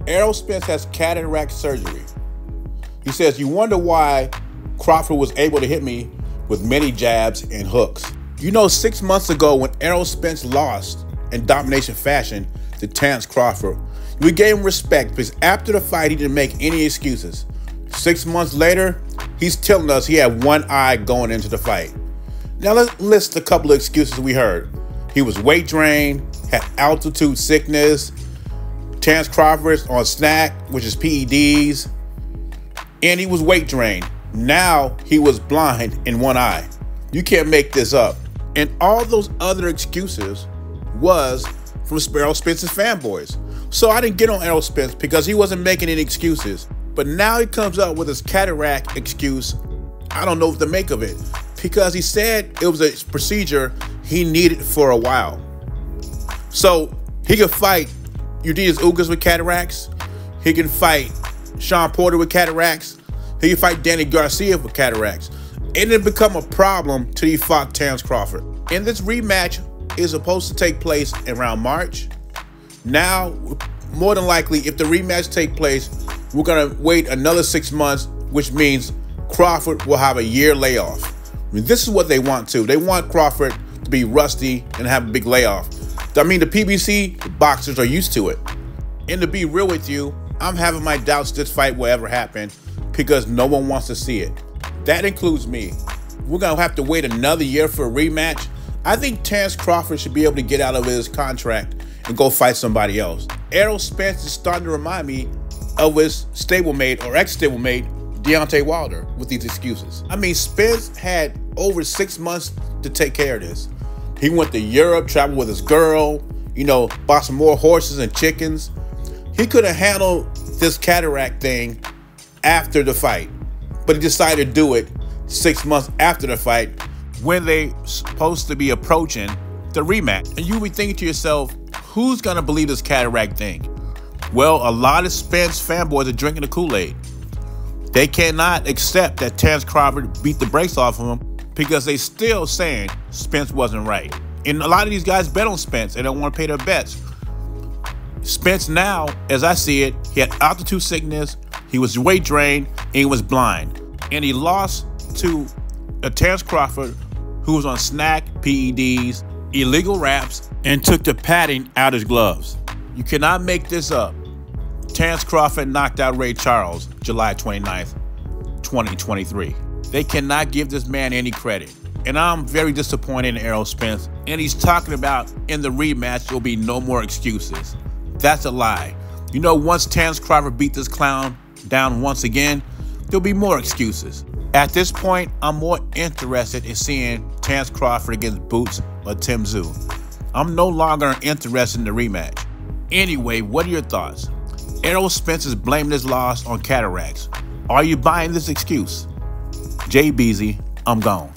Errol Spence has cataract surgery. He says, you wonder why Crawford was able to hit me with many jabs and hooks. You know, 6 months ago when Errol Spence lost in domination fashion to Terence Crawford, we gave him respect because after the fight, he didn't make any excuses. 6 months later, he's telling us he had one eye going into the fight. Now let's list a couple of excuses we heard. He was weight drained, had altitude sickness, Terence Crawford's on snack, which is PEDs, and he was weight drained. Now he was blind in one eye. You can't make this up. And all those other excuses was from Errol Spence's fanboys. So I didn't get on Errol Spence because he wasn't making any excuses. But now he comes up with his cataract excuse. I don't know what to make of it because he said it was a procedure he needed for a while. So he could fight Eugenio Ugas with cataracts. He can fight Sean Porter with cataracts. He can fight Danny Garcia with cataracts. It didn't become a problem till he fought Terence Crawford. And this rematch is supposed to take place around March. Now, more than likely, if the rematch takes place, we're going to wait another 6 months, which means Crawford will have a year layoff. I mean, this is what they want to. They want Crawford to be rusty and have a big layoff. I mean, the PBC boxers are used to it. And to be real with you, I'm having my doubts this fight will ever happen because no one wants to see it. That includes me. We're going to have to wait another year for a rematch. I think Terence Crawford should be able to get out of his contract and go fight somebody else. Errol Spence is starting to remind me of his stablemate or ex-stablemate, Deontay Wilder, with these excuses. I mean, Spence had over 6 months to take care of this. He went to Europe, traveled with his girl, you know, bought some more horses and chickens. He could have handled this cataract thing after the fight, but he decided to do it 6 months after the fight when they supposed to be approaching the rematch. And you be thinking to yourself, who's going to believe this cataract thing? Well, a lot of Spence fanboys are drinking the Kool-Aid. They cannot accept that Terence Crawford beat the brakes off of him because they still saying Spence wasn't right. And a lot of these guys bet on Spence and don't want to pay their bets. Spence now, as I see it, he had altitude sickness, he was weight drained, and he was blind. And he lost to Terence Crawford, who was on snack, PEDs, illegal wraps, and took the padding out his gloves. You cannot make this up. Terence Crawford knocked out Ray Charles July 29th, 2023. They cannot give this man any credit. And I'm very disappointed in Errol Spence. And he's talking about in the rematch, there'll be no more excuses. That's a lie. You know, once Terence Crawford beat this clown down once again, there'll be more excuses. At this point, I'm more interested in seeing Terence Crawford against Boots or Tim Tszyu. I'm no longer interested in the rematch. Anyway, what are your thoughts? Errol Spence is blaming his loss on cataracts. Are you buying this excuse? Jay Beezy, I'm gone.